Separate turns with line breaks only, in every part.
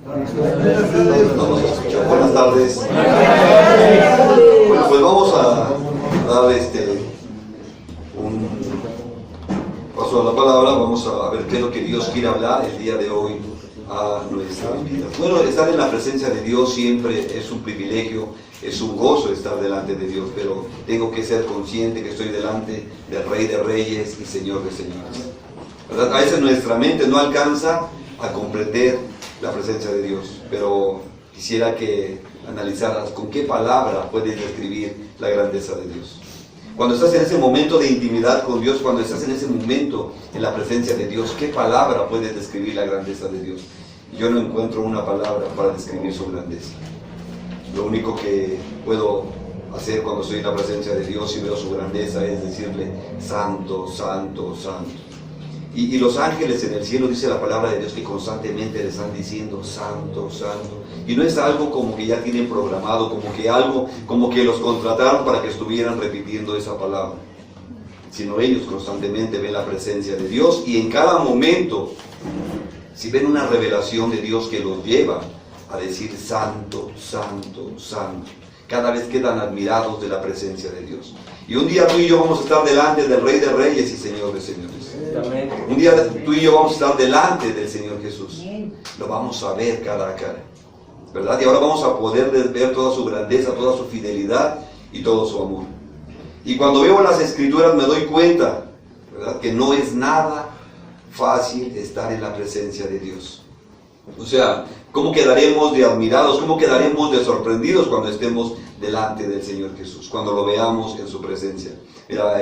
Vamos a escuchar. Buenas tardes. Bueno, pues vamos a dar un paso a la palabra. Vamos a ver qué es lo que Dios quiere hablar el día de hoy a nuestras vidas. Bueno, estar en la presencia de Dios siempre es un privilegio, es un gozo estar delante de Dios, pero tengo que ser consciente que estoy delante del Rey de Reyes y Señor de Señores, ¿verdad? A veces nuestra mente no alcanza a comprender la presencia de Dios, pero quisiera que analizaras con qué palabra puedes describir la grandeza de Dios. Cuando estás en ese momento de intimidad con Dios, cuando estás en ese momento en la presencia de Dios, ¿qué palabra puedes describir la grandeza de Dios? Yo no encuentro una palabra para describir su grandeza. Lo único que puedo hacer cuando estoy en la presencia de Dios y veo su grandeza es decirle: Santo, Santo, Santo. Y los ángeles en el cielo, dice la palabra de Dios, que constantemente le están diciendo: Santo, Santo. Y no es algo como que ya tienen programado, como que los contrataron para que estuvieran repitiendo esa palabra, sino ellos constantemente ven la presencia de Dios, y en cada momento, si ven una revelación de Dios que los lleva a decir: Santo, Santo, Santo, cada vez quedan admirados de la presencia de Dios. Y un día tú y yo vamos a estar delante del Rey de Reyes y Señor de Señores. Amén. Un día tú y yo vamos a estar delante del Señor Jesús. Lo vamos a ver cara a cara, ¿verdad? Y ahora vamos a poder ver toda su grandeza, toda su fidelidad y todo su amor. Y cuando veo las Escrituras me doy cuenta, ¿verdad?, que no es nada fácil estar en la presencia de Dios. O sea, ¿cómo quedaremos de admirados? ¿Cómo quedaremos de sorprendidos cuando estemos delante del Señor Jesús? Cuando lo veamos en su presencia. Mira,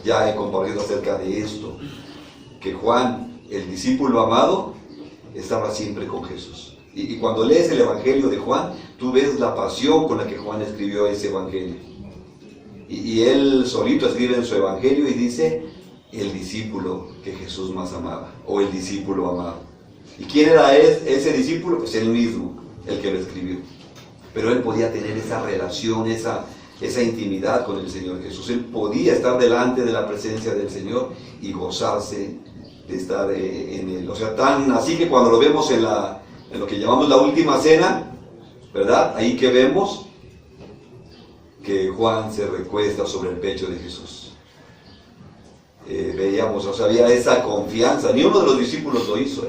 ya he compartido acerca de esto, que Juan, el discípulo amado, estaba siempre con Jesús. Y cuando lees el Evangelio de Juan, tú ves la pasión con la que Juan escribió ese Evangelio. Y él solito escribe en su Evangelio y dice: el discípulo que Jesús más amaba, o el discípulo amado. ¿Y quién era ese discípulo? Pues él mismo, el que lo escribió. Pero él podía tener esa relación, esa intimidad con el Señor Jesús. Él podía estar delante de la presencia del Señor y gozarse de estar en Él. O sea, tan así que cuando lo vemos en lo que llamamos la última cena, ¿verdad? Ahí que vemos que Juan se recuesta sobre el pecho de Jesús. Veíamos, o sea, había esa confianza. Ni uno de los discípulos lo hizo,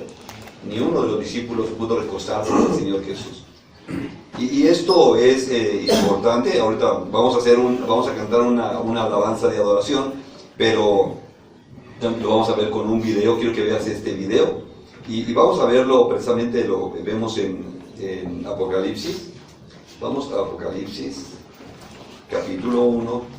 Ni uno de los discípulos pudo recostarse al Señor Jesús. Y esto es importante. Ahorita vamos a cantar una alabanza de adoración, pero lo vamos a ver con un video. Quiero que veas este video y vamos a verlo precisamente, lo que vemos en Apocalipsis. Vamos a Apocalipsis, capítulo 1.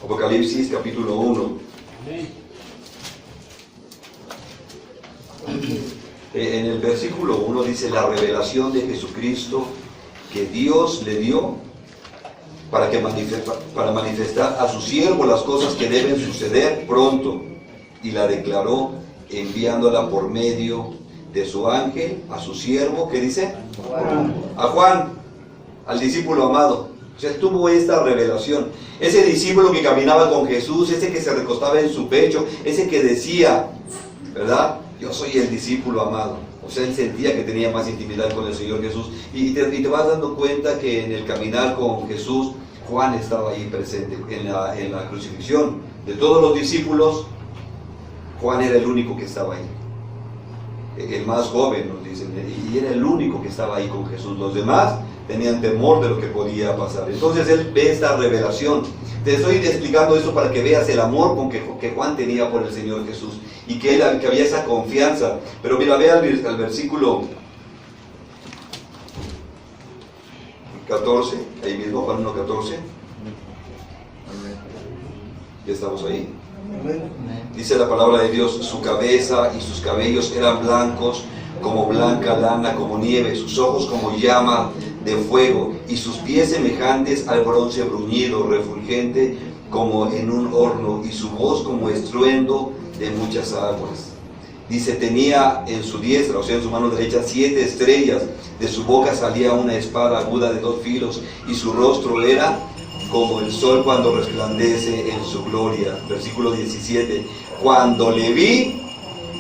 Apocalipsis capítulo 1. En el versículo 1 dice: la revelación de Jesucristo que Dios le dio para manifestar a su siervo las cosas que deben suceder pronto, y la declaró enviándola por medio de su ángel a su siervo, ¿qué dice? A Juan, al discípulo amado. O sea, tuvo esta revelación. Ese discípulo que caminaba con Jesús, ese que se recostaba en su pecho, ese que decía, ¿verdad?, yo soy el discípulo amado. O sea, él sentía que tenía más intimidad con el Señor Jesús. Y te vas dando cuenta que en el caminar con Jesús, Juan estaba ahí presente en la crucifixión. De todos los discípulos, Juan era el único que estaba ahí. El más joven, nos dicen, y era el único que estaba ahí con Jesús. Los demás tenían temor de lo que podía pasar. Entonces él ve esta revelación. Te estoy explicando esto para que veas el amor que Juan tenía por el Señor Jesús, y que había esa confianza. Pero mira, ve al versículo 14, ahí mismo, Juan 1:14. Ya estamos ahí. Dice la palabra de Dios: su cabeza y sus cabellos eran blancos como blanca lana, como nieve, sus ojos como llama de fuego, y sus pies semejantes al bronce bruñido, refulgente como en un horno, y su voz como estruendo de muchas aguas. Dice, tenía en su diestra, o sea, en su mano derecha, 7 estrellas. De su boca salía una espada aguda de 2 filos, y su rostro era como el sol cuando resplandece en su gloria. Versículo 17. Cuando le vi,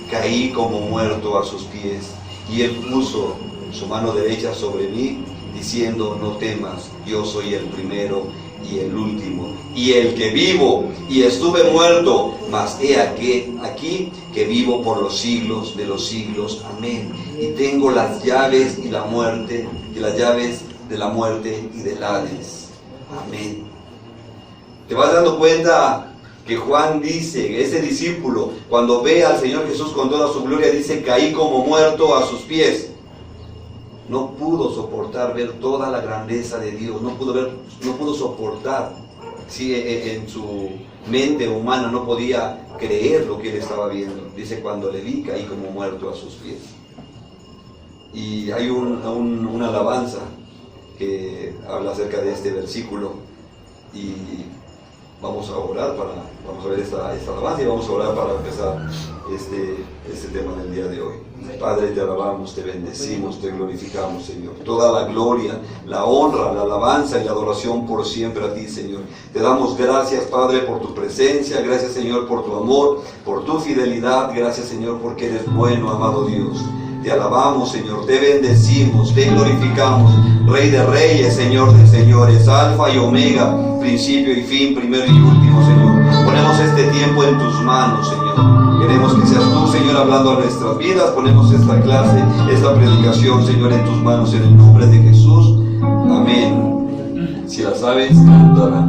caí como muerto a sus pies, y él puso su mano derecha sobre mí, diciendo, no temas, yo soy el primero y el último, y el que vivo, y estuve muerto, mas he aquí que vivo por los siglos de los siglos. Amén. Y tengo las llaves y la muerte, y las llaves de la muerte y del Hades. Amén. ¿Te vas dando cuenta que Juan dice, ese discípulo, cuando ve al Señor Jesús con toda su gloria, dice, caí como muerto a sus pies? No pudo soportar ver toda la grandeza de Dios, no pudo soportar, sí, en su mente humana no podía creer lo que él estaba viendo. Dice, cuando le vi, caí como muerto a sus pies. Y hay una alabanza que habla acerca de este versículo, y vamos a orar vamos a ver esta alabanza, y vamos a orar para empezar este tema del día de hoy. Padre, te alabamos, te bendecimos, te glorificamos, Señor. Toda la gloria, la honra, la alabanza y la adoración por siempre a ti, Señor. Te damos gracias, Padre, por tu presencia. Gracias, Señor, por tu amor, por tu fidelidad. Gracias, Señor, porque eres bueno, amado Dios. Te alabamos, Señor, te bendecimos, te glorificamos, Rey de reyes, Señor de señores, Alfa y Omega, principio y fin, primero y último, Señor. Ponemos este tiempo en tus manos, Señor. Queremos que seas tú, Señor, hablando a nuestras vidas. Ponemos esta clase, esta predicación, Señor, en tus manos, en el nombre de Jesús. Amén. Si la sabes, cántala.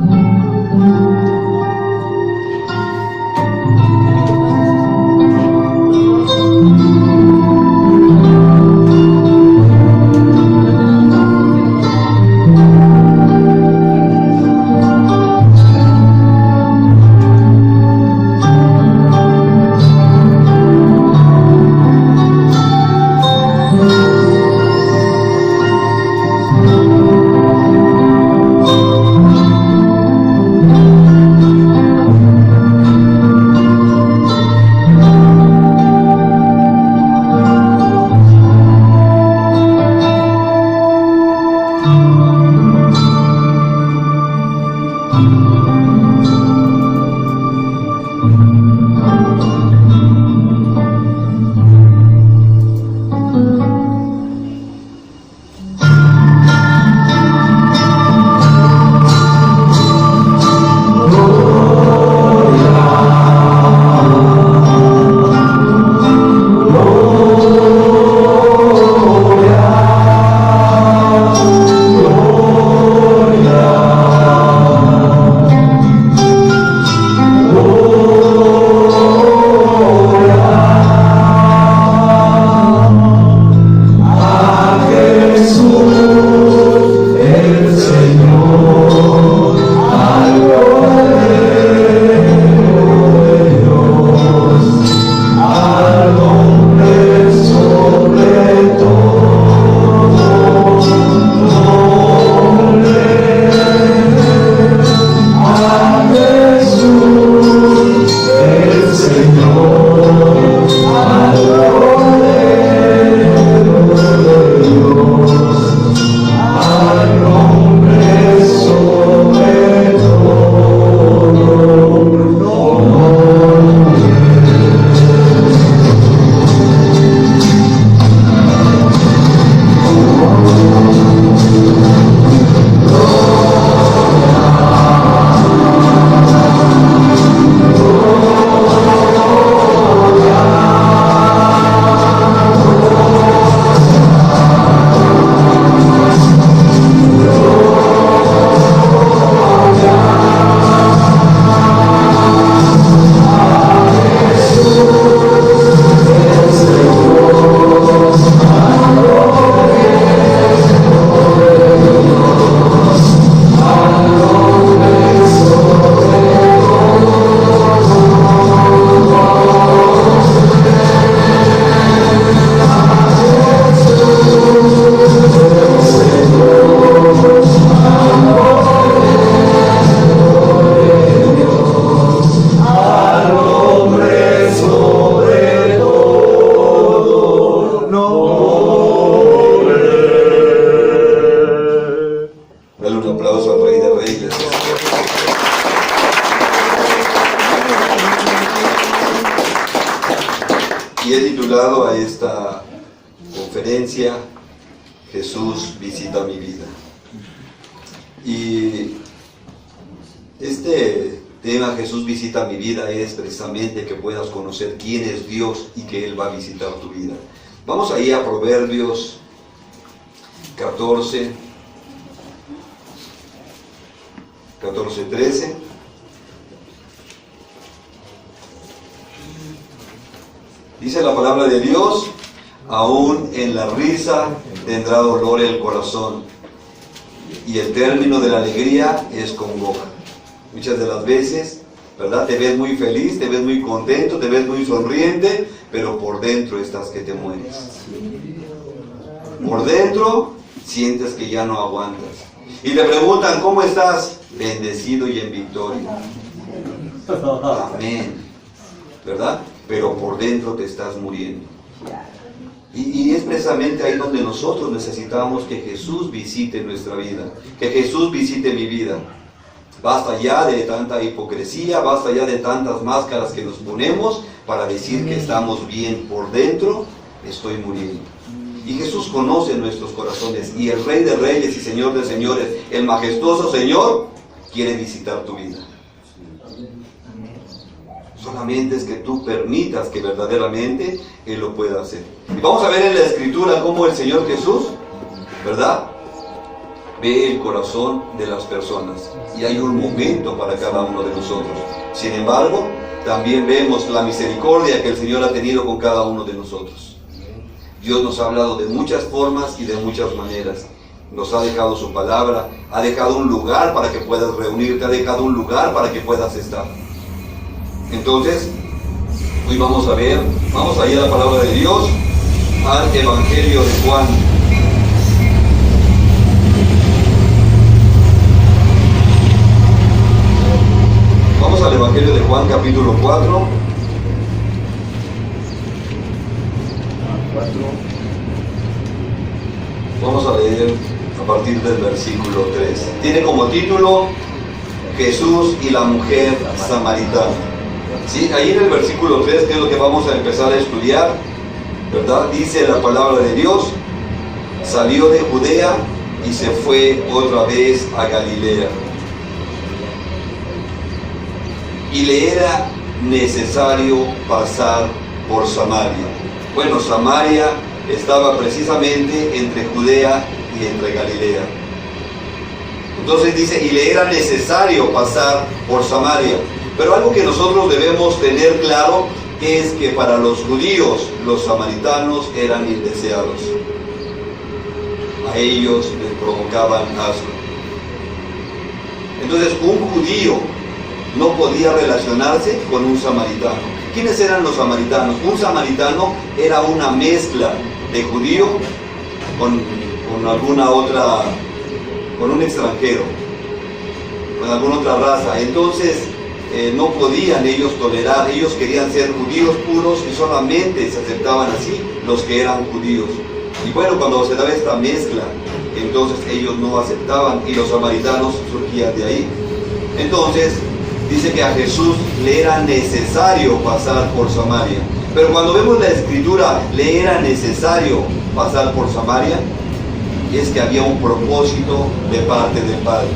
Y he titulado a esta conferencia Jesús visita mi vida. Y este tema, Jesús visita mi vida, es precisamente que puedas conocer quién es Dios y que Él va a visitar tu vida. Vamos ahí a Proverbios 14, 13. Dice la palabra de Dios: aún en la risa tendrá dolor el corazón, y el término de la alegría es congoja. Muchas de las veces, ¿verdad? Te ves muy feliz, te ves muy contento, te ves muy sonriente, pero por dentro estás que te mueres. Por dentro sientes que ya no aguantas. Y te preguntan, ¿cómo estás? Bendecido y en victoria. Amén. ¿Verdad? Pero por dentro te estás muriendo. Y es precisamente ahí donde nosotros necesitamos que Jesús visite nuestra vida, que Jesús visite mi vida. Basta ya de tanta hipocresía, basta ya de tantas máscaras que nos ponemos para decir que estamos bien. Por dentro estoy muriendo. Y Jesús conoce nuestros corazones, y el Rey de Reyes y Señor de Señores, el majestuoso Señor, quiere visitar tu vida. Solamente es que tú permitas que verdaderamente Él lo pueda hacer. Y vamos a ver en la Escritura cómo el Señor Jesús, ¿verdad?, ve el corazón de las personas. Y hay un momento para cada uno de nosotros. Sin embargo, también vemos la misericordia que el Señor ha tenido con cada uno de nosotros. Dios nos ha hablado de muchas formas y de muchas maneras. Nos ha dejado su palabra, ha dejado un lugar para que puedas reunirte, ha dejado un lugar para que puedas estar. Entonces, hoy vamos a ir a la palabra de Dios, al Evangelio de Juan. Vamos al Evangelio de Juan, capítulo 4. Vamos a leer a partir del versículo 3. Tiene como título Jesús y la mujer samaritana. ¿Sí? Ahí en el versículo 3, que es lo que vamos a empezar a estudiar, ¿verdad? Dice la palabra de Dios: salió de Judea y se fue otra vez a Galilea. Y le era necesario pasar por Samaria. Bueno, Samaria estaba precisamente entre Judea y entre Galilea. Entonces dice, y le era necesario pasar por Samaria. Pero algo que nosotros debemos tener claro es que para los judíos, los samaritanos eran indeseados. A ellos les provocaban asco. Entonces, un judío no podía relacionarse con un samaritano. ¿Quiénes eran los samaritanos? Un samaritano era una mezcla de judío con alguna otra, con un extranjero, con alguna otra raza. Entonces no podían ellos tolerar, ellos querían ser judíos puros y solamente se aceptaban así los que eran judíos. Y bueno, cuando se daba esta mezcla, entonces ellos no aceptaban y los samaritanos surgían de ahí. Entonces dice que a Jesús le era necesario pasar por Samaria. Pero cuando vemos la Escritura, le era necesario pasar por Samaria, es que había un propósito de parte del Padre.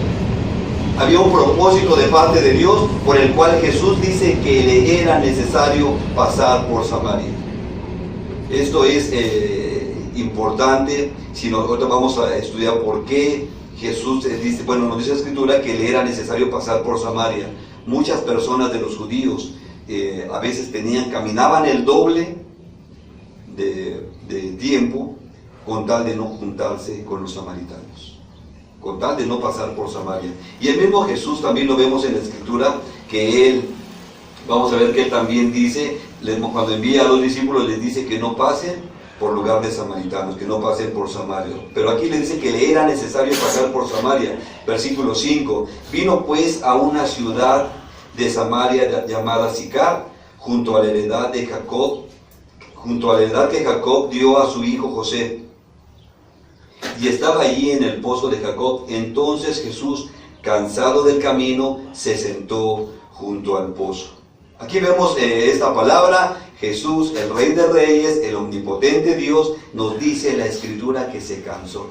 Había un propósito de parte de Dios por el cual Jesús dice que le era necesario pasar por Samaria. Esto es importante. Si nosotros vamos a estudiar por qué Jesús dice, bueno, nos dice la Escritura que le era necesario pasar por Samaria. Muchas personas de los judíos a veces caminaban el doble de tiempo con tal de no juntarse con los samaritanos, con tal de no pasar por Samaria. Y el mismo Jesús también lo vemos en la Escritura, que Él, vamos a ver que Él también dice, cuando envía a los discípulos les dice que no pasen por lugar de samaritanos, que no pasen por Samaria. Pero aquí le dice que le era necesario pasar por Samaria. Versículo 5. Vino pues a una ciudad de Samaria llamada Sicar, junto a la heredad de Jacob, que Jacob dio a su hijo José. Y estaba allí en el pozo de Jacob. Entonces Jesús, cansado del camino, se sentó junto al pozo. Aquí vemos esta palabra Jesús, el Rey de Reyes, el omnipotente Dios, nos dice la Escritura que se cansó.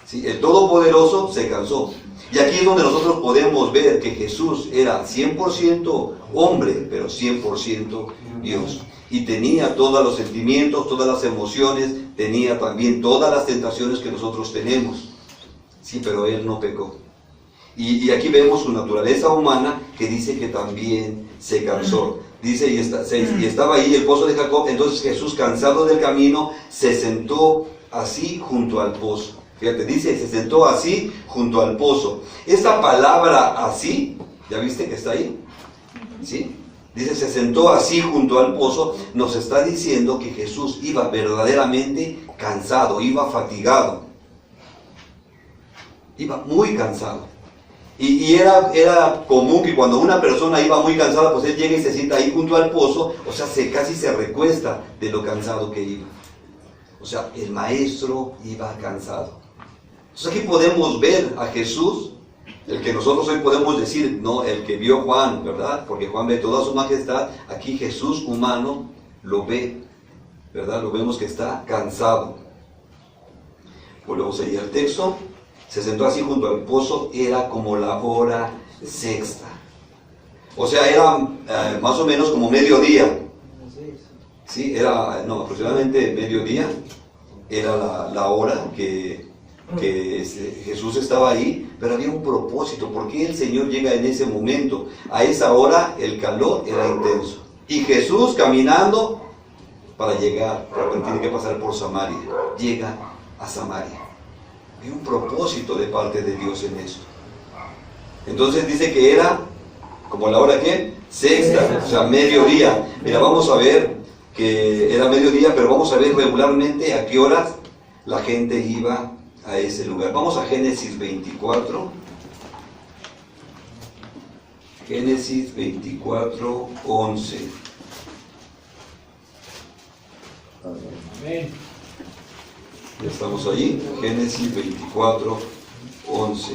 ¿Sí? El Todopoderoso se cansó. Y aquí es donde nosotros podemos ver que Jesús era 100% hombre, pero 100% Dios. Y tenía todos los sentimientos, todas las emociones, tenía también todas las tentaciones que nosotros tenemos. Sí, pero Él no pecó. Y aquí vemos su naturaleza humana que dice que también se cansó. Dice, y estaba ahí el pozo de Jacob. Entonces Jesús, cansado del camino, se sentó así junto al pozo. Fíjate, dice, se sentó así junto al pozo. Esta palabra así, ¿ya viste que está ahí? ¿Sí? Dice, se sentó así junto al pozo. Nos está diciendo que Jesús iba verdaderamente cansado, iba fatigado. Iba muy cansado. Y era común que cuando una persona iba muy cansada, pues él llega y se sienta ahí junto al pozo, o sea, casi se recuesta de lo cansado que iba. O sea, el maestro iba cansado. Entonces aquí podemos ver a Jesús, el que nosotros hoy podemos decir, no, el que vio Juan, ¿verdad? Porque Juan ve toda su majestad, aquí Jesús humano lo ve, ¿verdad? Lo vemos que está cansado. Volvemos ahí al texto. Se sentó así junto al pozo, era como la hora sexta. O sea, era más o menos como mediodía. Sí, era, no, aproximadamente mediodía. Era la hora que Jesús estaba ahí, pero había un propósito. ¿Por qué el Señor llega en ese momento? A esa hora el calor era intenso. Y Jesús caminando para llegar, porque tiene que pasar por Samaria. Llega a Samaria. Hay un propósito de parte de Dios en esto. Entonces dice que era, como la hora ¿qué? Sexta, o sea, mediodía. Mira, vamos a ver que era mediodía, pero vamos a ver regularmente a qué horas la gente iba a ese lugar. Vamos a Génesis 24. Génesis 24, 11. Amén. Ya estamos allí, Génesis 24, 11.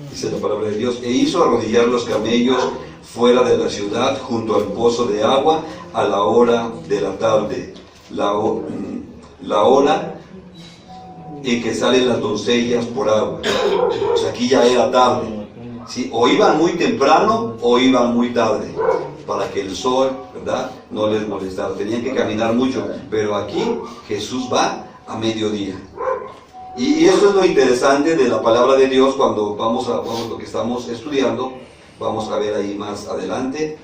Dice la palabra de Dios, e hizo arrodillar los camellos fuera de la ciudad, junto al pozo de agua, a la hora de la tarde, la hora en que salen las doncellas por agua. O sea, aquí ya era tarde. ¿Sí? O iban muy temprano o iban muy tarde, para que el sol, ¿verdad?, no les molestara. Tenían que caminar mucho, pero aquí Jesús va a mediodía. Y eso es lo interesante de la palabra de Dios cuando vamos lo que estamos estudiando. Vamos a ver ahí más adelante.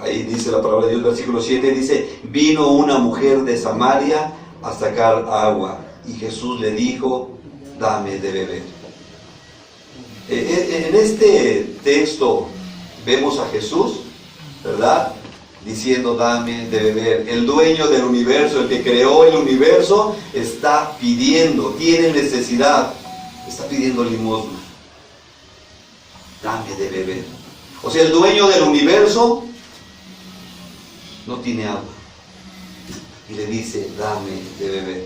Ahí dice la palabra de Dios, versículo 7, dice, vino una mujer de Samaria a sacar agua, y Jesús le dijo, dame de beber. En este texto vemos a Jesús, ¿verdad?, diciendo, dame de beber. El dueño del universo, el que creó el universo, está pidiendo, tiene necesidad, está pidiendo limosna. Dame de beber. O sea, el dueño del universo no tiene agua y le dice, dame de beber.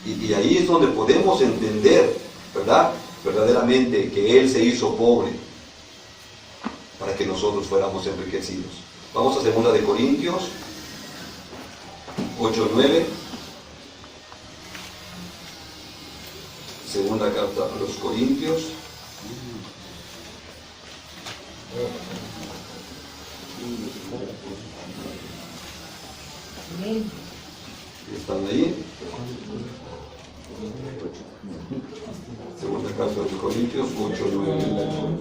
Y ahí es donde podemos entender, ¿verdad?, verdaderamente que Él se hizo pobre para que nosotros fuéramos enriquecidos. Vamos a 2 de Corintios 8:9. Segunda carta a los Corintios. ¿Están ahí? Segunda carta a los Corintios 8:9.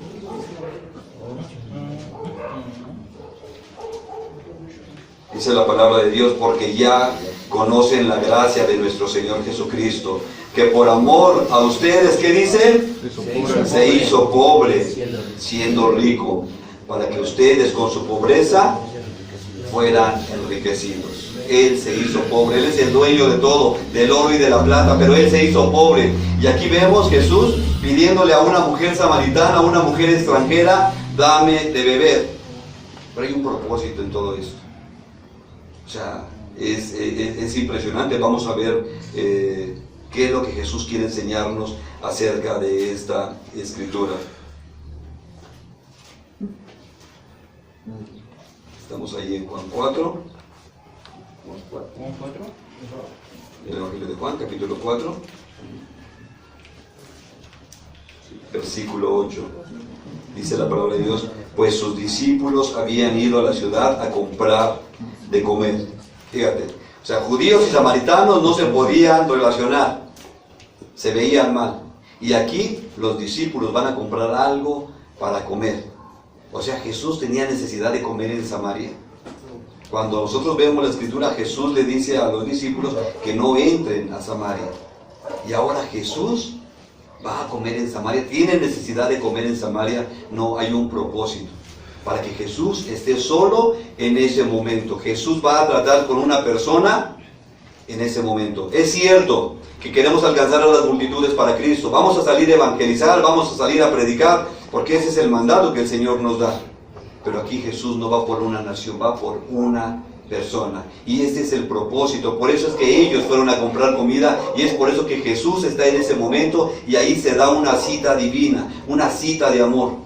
Dice la palabra de Dios, porque ya conocen la gracia de nuestro Señor Jesucristo, que por amor a ustedes, ¿qué dice? Se hizo pobre, siendo rico, para que ustedes con su pobreza fueran enriquecidos. Él se hizo pobre, Él es el dueño de todo, del oro y de la plata, pero Él se hizo pobre. Y aquí vemos Jesús pidiéndole a una mujer samaritana, a una mujer extranjera, dame de beber. Pero hay un propósito en todo esto. O sea, es impresionante. Vamos a ver ¿Qué es lo que Jesús quiere enseñarnos acerca de esta escritura? Estamos ahí en Juan 4. El Evangelio de Juan, capítulo 4, versículo 8. Dice la palabra de Dios: pues sus discípulos habían ido a la ciudad a comprar de comer. Fíjate, o sea, judíos y samaritanos no se podían relacionar, se veían mal. Y aquí los discípulos van a comprar algo para comer. O sea, Jesús tenía necesidad de comer en Samaria. Cuando nosotros vemos la escritura, Jesús le dice a los discípulos que no entren a Samaria. Y ahora Jesús va a comer en Samaria. Tiene necesidad de comer en Samaria. No, hay un propósito. Para que Jesús esté solo en ese momento. Jesús va a tratar con una persona en ese momento. Es cierto que queremos alcanzar a las multitudes para Cristo. Vamos a salir a evangelizar, vamos a salir a predicar, porque ese es el mandato que el Señor nos da. Pero aquí Jesús no va por una nación, va por una persona. Y este es el propósito. Por eso es que ellos fueron a comprar comida, y es por eso que Jesús está en ese momento, y ahí se da una cita divina, una cita de amor.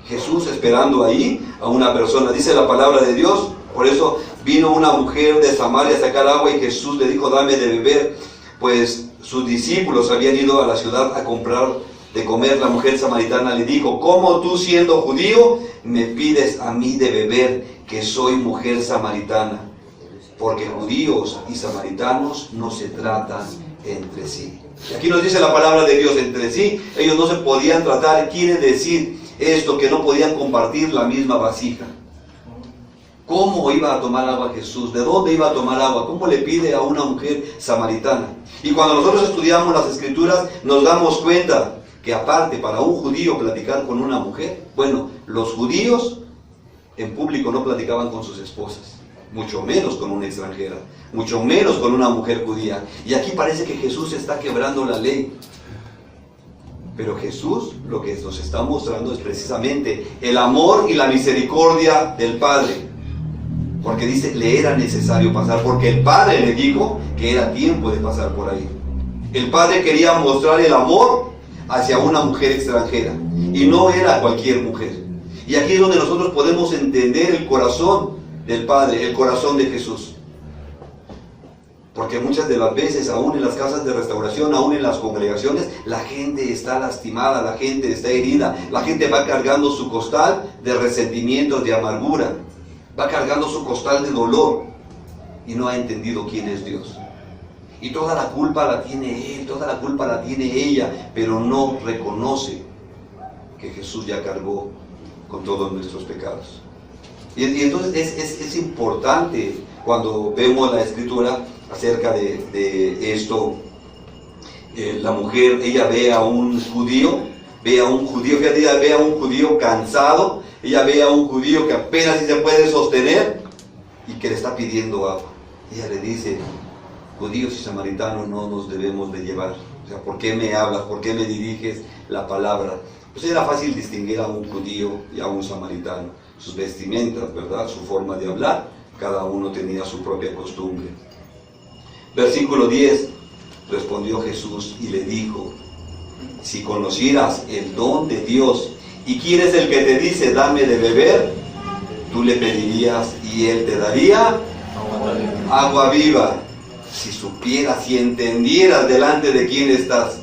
Jesús esperando ahí a una persona. Dice la palabra de Dios, por eso vino una mujer de Samaria a sacar agua, y Jesús le dijo: dame de beber. Pues sus discípulos habían ido a la ciudad a comprar de comer. La mujer samaritana le dijo: ¿cómo tú, siendo judío, me pides a mí de beber, que soy mujer samaritana? Porque judíos y samaritanos no se tratan entre sí. Y aquí nos dice la palabra de Dios: entre sí ellos no se podían tratar. Quiere decir esto, que no podían compartir la misma vasija. ¿Cómo iba a tomar agua Jesús? ¿De dónde iba a tomar agua? ¿Cómo le pide a una mujer samaritana? Y cuando nosotros estudiamos las escrituras, nos damos cuenta que aparte, para un judío platicar con una mujer, bueno, los judíos en público no platicaban con sus esposas, mucho menos con una extranjera, mucho menos con una mujer judía. Y aquí parece que Jesús está quebrando la ley. Pero Jesús lo que nos está mostrando es precisamente el amor y la misericordia del Padre. Porque dice, le era necesario pasar, porque el Padre le dijo que era tiempo de pasar por ahí. El Padre quería mostrar el amor hacia una mujer extranjera, y no era cualquier mujer. Y aquí es donde nosotros podemos entender el corazón del Padre, el corazón de Jesús. Porque muchas de las veces, aún en las casas de restauración, aún en las congregaciones, la gente está lastimada, la gente está herida, la gente va cargando su costal de resentimientos, de amargura, va cargando su costal de dolor, y no ha entendido quién es Dios. Y toda la culpa la tiene él, toda la culpa la tiene ella, pero no reconoce que Jesús ya cargó con todos nuestros pecados. Y entonces es importante, cuando vemos la escritura acerca de esto, la mujer, ella ve a un judío, fíjate, ella ve a un judío cansado, ella ve a un judío que apenas si se puede sostener y que le está pidiendo agua. Ella le dice: judíos y samaritanos no nos debemos de llevar. O sea, ¿por qué me hablas? ¿Por qué me diriges la palabra? Pues era fácil distinguir a un judío y a un samaritano. Sus vestimentas, ¿verdad? Su forma de hablar. Cada uno tenía su propia costumbre. Versículo 10. Respondió Jesús y le dijo: si conocieras el don de Dios, y quién es el que te dice dame de beber, tú le pedirías y él te daría agua viva. Si supieras y entendieras delante de quién estás.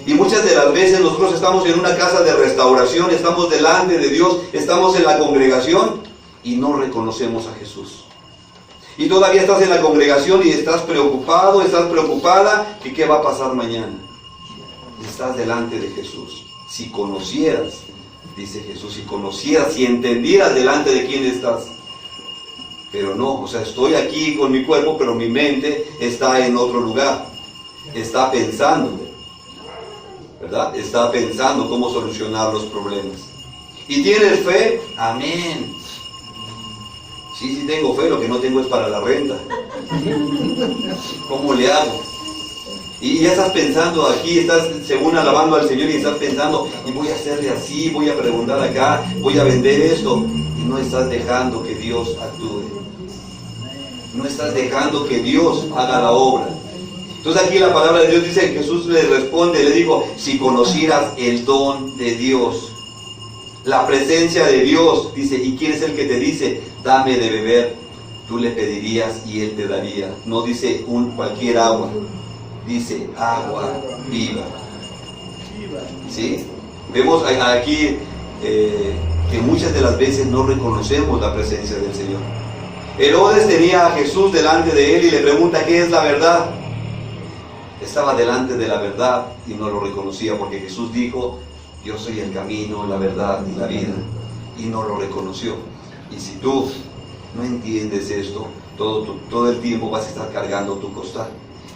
Y muchas de las veces nosotros estamos en una casa de restauración, estamos delante de Dios, estamos en la congregación y no reconocemos a Jesús. Y todavía estás en la congregación y estás preocupado, estás preocupada, que qué va a pasar mañana. Estás delante de Jesús. Si conocieras, dice Jesús, si conocieras y entendieras delante de quién estás. Pero no, o sea, estoy aquí con mi cuerpo, pero mi mente está en otro lugar. Está pensando, ¿verdad? Está pensando cómo solucionar los problemas. ¿Y tienes fe? Amén. Sí tengo fe, lo que no tengo es para la renta. ¿Cómo le hago? Y ya estás pensando aquí, estás según alabando al Señor y estás pensando, y voy a hacerle así, voy a preguntar acá, voy a vender esto. Y no estás dejando que Dios actúe. No estás dejando que Dios haga la obra. Entonces aquí la palabra de Dios dice, Jesús le responde, le dijo, si conocieras el don de Dios, la presencia de Dios, dice, ¿y quién es el que te dice, dame de beber? Tú le pedirías y Él te daría. No dice cualquier agua, dice agua viva. ¿Sí? Vemos aquí que muchas de las veces no reconocemos la presencia del Señor. Herodes tenía a Jesús delante de él y le pregunta ¿qué es la verdad? Estaba delante de la verdad y no lo reconocía porque Jesús dijo, yo soy el camino, la verdad y la vida, y no lo reconoció. Y si tú no entiendes esto, todo el tiempo vas a estar cargando tu costal.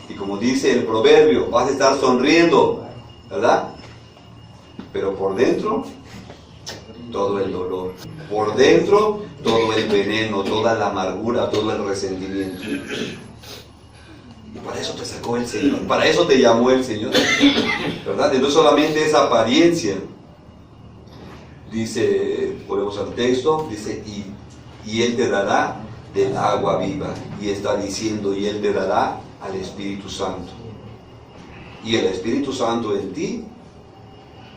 Y como dice el proverbio, vas a estar sonriendo, ¿verdad? Pero por dentro, todo el dolor. Por dentro, todo el veneno, toda la amargura, todo el resentimiento. Y para eso te sacó el Señor, para eso te llamó el Señor, ¿verdad? Y no solamente esa apariencia. Dice, volvemos al texto, dice, y Él te dará del agua viva. Y está diciendo, y Él te dará al Espíritu Santo. Y el Espíritu Santo en ti,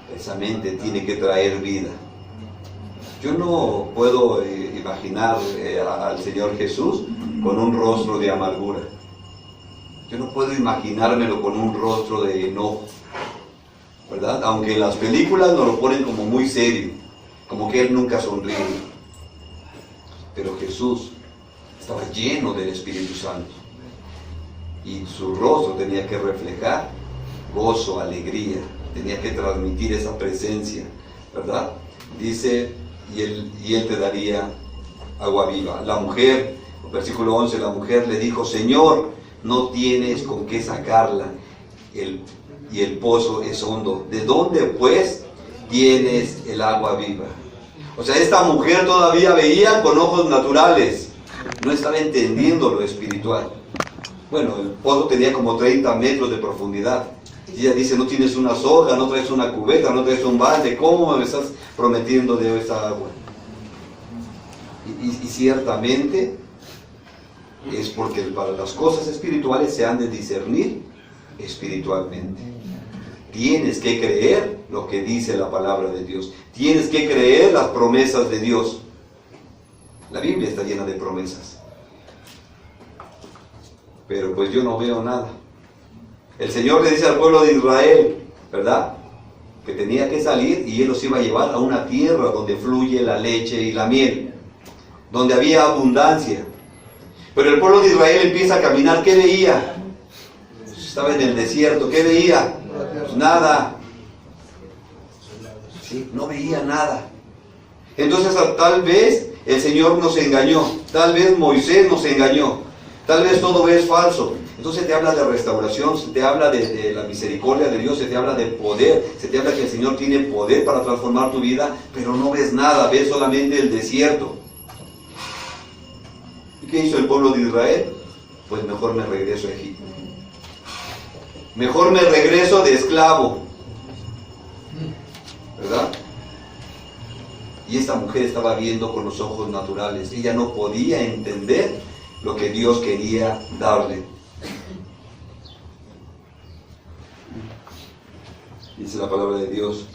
precisamente, tiene que traer vida. Yo no puedo imaginar al Señor Jesús con un rostro de amargura. Yo no puedo imaginármelo con un rostro de enojo, ¿verdad? Aunque en las películas nos lo ponen como muy serio, como que Él nunca sonríe. Pero Jesús estaba lleno del Espíritu Santo. Y su rostro tenía que reflejar gozo, alegría, tenía que transmitir esa presencia, ¿verdad? Dice, y él te daría agua viva. La mujer, versículo 11, la mujer le dijo, Señor, no tienes con qué sacarla, y el pozo es hondo. ¿De dónde pues tienes el agua viva? O sea, esta mujer todavía veía con ojos naturales, no estaba entendiendo lo espiritual. Bueno, el pozo tenía como 30 metros de profundidad. Y ella dice, no tienes una soga, no traes una cubeta, no traes un balde, ¿cómo me estás prometiendo de esta agua? Y ciertamente es porque para las cosas espirituales se han de discernir espiritualmente. Tienes que creer lo que dice la palabra de Dios. Tienes que creer las promesas de Dios. La Biblia está llena de promesas. Pero pues yo no veo nada. El Señor le dice al pueblo de Israel, ¿verdad?, que tenía que salir y Él los iba a llevar a una tierra donde fluye la leche y la miel, donde había abundancia. Pero el pueblo de Israel empieza a caminar. ¿Qué veía? Estaba en el desierto. ¿Qué veía? Nada. ¿Sí? No veía nada. Entonces tal vez el Señor nos engañó. Tal vez Moisés nos engañó. Tal vez todo es falso. Entonces te habla de restauración, se te habla de la misericordia de Dios, se te habla de poder, se te habla que el Señor tiene poder para transformar tu vida, pero no ves nada, ves solamente el desierto. ¿Y qué hizo el pueblo de Israel? Pues mejor me regreso a Egipto. Mejor me regreso de esclavo. ¿Verdad? Y esta mujer estaba viendo con los ojos naturales. Ella no podía entender lo que Dios quería darle. Dice la palabra de Dios.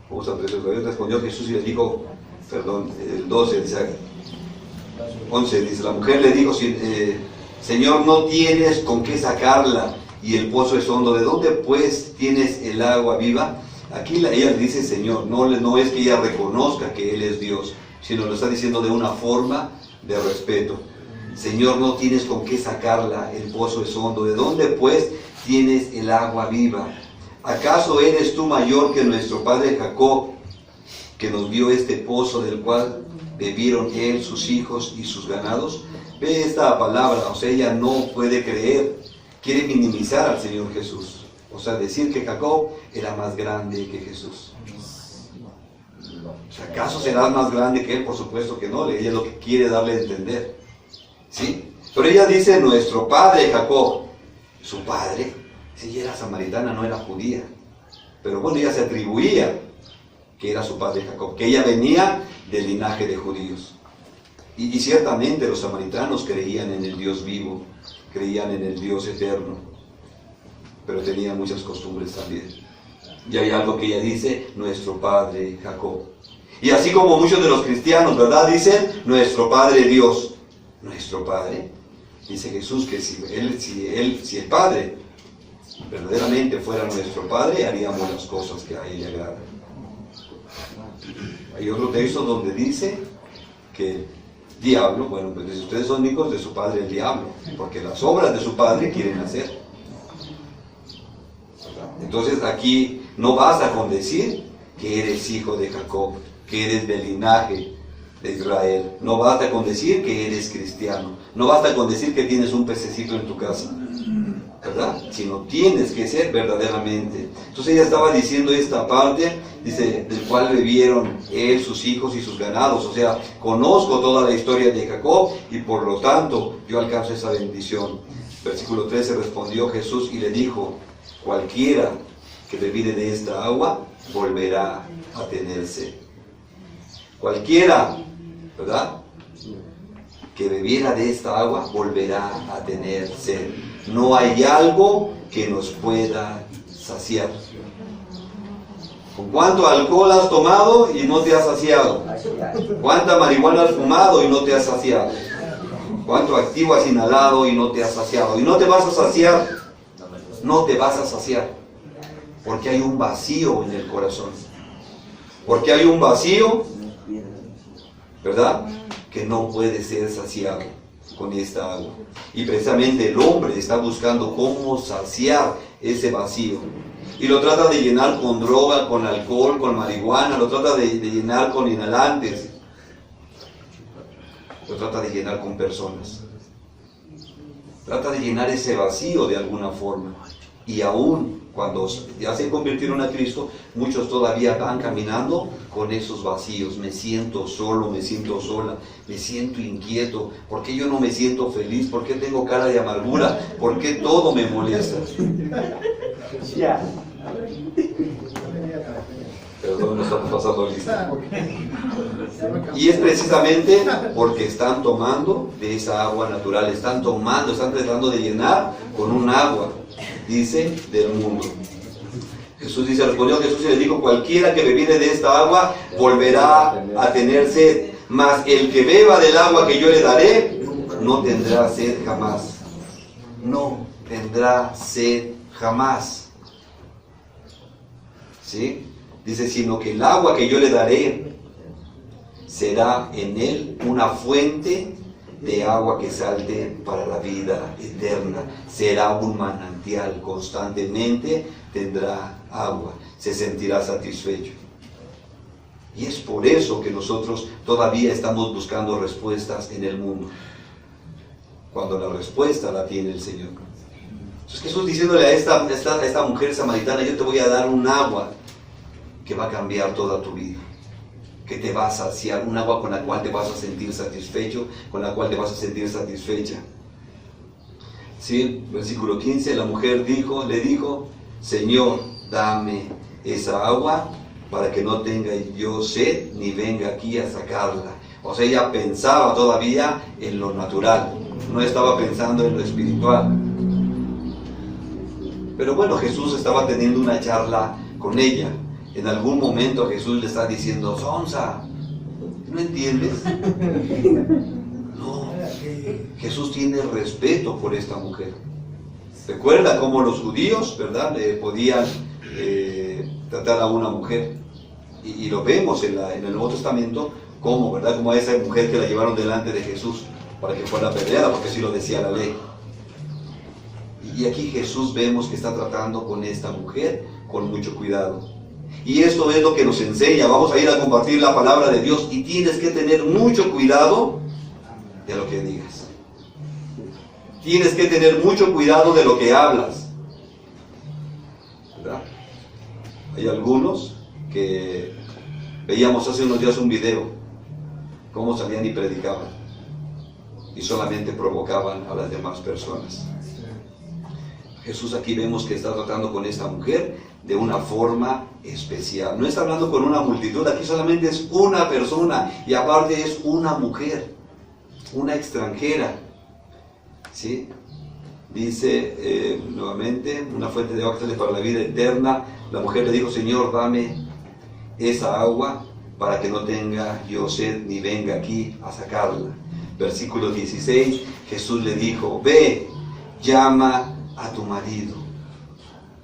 Vamos a ver, respondió Jesús y le dijo, el 12, dice, 11, dice, la mujer le dijo, Señor, no tienes con qué sacarla y el pozo es hondo. ¿De dónde pues tienes el agua viva? Aquí ella le dice Señor, no es que ella reconozca que Él es Dios, sino lo está diciendo de una forma de respeto. Señor, no tienes con qué sacarla, el pozo es hondo. ¿De dónde pues tienes el agua viva? ¿Acaso eres tú mayor que nuestro padre Jacob, que nos dio este pozo del cual bebieron él, sus hijos y sus ganados? Ve esta palabra, o sea, ella no puede creer, quiere minimizar al Señor Jesús. O sea, decir que Jacob era más grande que Jesús. ¿Acaso serás más grande que él? Por supuesto que no, ella es lo que quiere darle a entender. ¿Sí? Pero ella dice, nuestro padre Jacob. Su padre, si ella era samaritana, no era judía. Pero bueno, ella se atribuía que era su padre Jacob, que ella venía del linaje de judíos. Y ciertamente los samaritanos creían en el Dios vivo, creían en el Dios eterno, pero tenían muchas costumbres también. Y hay algo que ella dice, nuestro padre Jacob. Y así como muchos de los cristianos, ¿verdad? Dicen, nuestro Padre Dios. Nuestro Padre. Dice Jesús que si el Padre verdaderamente fuera nuestro Padre, haríamos las cosas que a Él le agradan. Hay otro texto donde dice que el diablo, bueno, pues ustedes son hijos de su padre el diablo, porque las obras de su padre quieren hacer. Entonces aquí no basta con decir que eres hijo de Jacob, que eres del linaje de Israel. No basta con decir que eres cristiano. No basta con decir que tienes un pececito en tu casa, ¿verdad? Sino tienes que ser verdaderamente. Entonces ella estaba diciendo esta parte, dice, del cual bebieron él, sus hijos y sus ganados. O sea, conozco toda la historia de Jacob y por lo tanto yo alcanzo esa bendición. Versículo 13, respondió Jesús y le dijo, cualquiera que bebiere de esta agua volverá a tener sed. Cualquiera, ¿verdad?, que bebiera de esta agua volverá a tener sed. No hay algo que nos pueda saciar. ¿Con cuánto alcohol has tomado y no te has saciado? ¿Cuánta marihuana has fumado y no te has saciado? ¿Cuánto activo has inhalado y no te has saciado? Y no te vas a saciar. No te vas a saciar. Porque hay un vacío en el corazón. Porque hay un vacío, ¿verdad?, que no puede ser saciado con esta agua. Y precisamente el hombre está buscando cómo saciar ese vacío. Y lo trata de llenar con droga, con alcohol, con marihuana, lo trata de llenar con inhalantes. Lo trata de llenar con personas. Trata de llenar ese vacío de alguna forma. Y aún cuando ya se convirtieron a Cristo, muchos todavía van caminando con esos vacíos. Me siento solo, me siento sola, me siento inquieto. ¿Por qué yo no me siento feliz? ¿Por qué tengo cara de amargura? ¿Por qué todo me molesta? Pero no estamos pasando lista. Y es precisamente porque están tomando de esa agua natural, están tratando de llenar con un agua, dice, del mundo. Jesús dice, respondió Jesús y le dijo, cualquiera que bebiere de esta agua volverá a tener sed, mas el que beba del agua que yo le daré, no tendrá sed jamás. No tendrá sed jamás. ¿Sí? Dice, sino que el agua que yo le daré será en él una fuente de agua que salte para la vida eterna. Será un manantial, constantemente tendrá agua, se sentirá satisfecho. Y es por eso que nosotros todavía estamos buscando respuestas en el mundo, cuando la respuesta la tiene el Señor. Entonces Jesús diciéndole a esta mujer samaritana, yo te voy a dar un agua que va a cambiar toda tu vida, que te va a saciar, un agua con la cual te vas a sentir satisfecho, con la cual te vas a sentir satisfecha. ¿Sí? Versículo 15, la mujer le dijo, Señor, dame esa agua para que no tenga yo sed ni venga aquí a sacarla. O sea, ella pensaba todavía en lo natural, no estaba pensando en lo espiritual. Pero bueno, Jesús estaba teniendo una charla con ella. En algún momento Jesús le está diciendo, Sonsa, ¿no entiendes? No, Jesús tiene respeto por esta mujer. Recuerda cómo los judíos, ¿verdad?, le podían tratar a una mujer. Y lo vemos en el Nuevo Testamento, como, ¿verdad?, como a esa mujer que la llevaron delante de Jesús para que fuera apedreada, porque así lo decía la ley. Y aquí Jesús vemos que está tratando con esta mujer con mucho cuidado. Y esto es lo que nos enseña. Vamos a ir a compartir la palabra de Dios y tienes que tener mucho cuidado de lo que digas. Tienes que tener mucho cuidado de lo que hablas, ¿verdad? Hay algunos que veíamos hace unos días un video, cómo salían y predicaban y solamente provocaban a las demás personas. Jesús aquí vemos que está tratando con esta mujer de una forma especial. No está hablando con una multitud, aquí solamente es una persona y aparte es una mujer. una extranjera. ¿Sí? Dice nuevamente, una fuente de agua para la vida eterna. La mujer le dijo, Señor, dame esa agua para que no tenga yo sed ni venga aquí a sacarla. Versículo 16, Jesús le dijo, ve, llama a tu marido.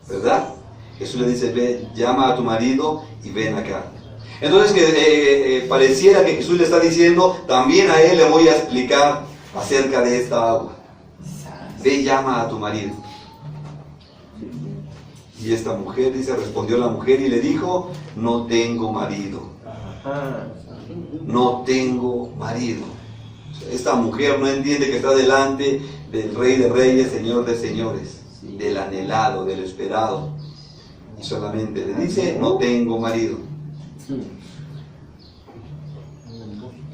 ¿Verdad? Jesús le dice, ve, llama a tu marido y ven acá. Entonces pareciera que Jesús le está diciendo, también a él le voy a explicar acerca de esta agua. Ve, llama a tu marido. Y esta mujer, dice, respondió la mujer y le dijo, no tengo marido. No tengo marido. Esta mujer no entiende que está delante del Rey de Reyes, Señor de Señores, del anhelado, del esperado. Y solamente le dice, no tengo marido.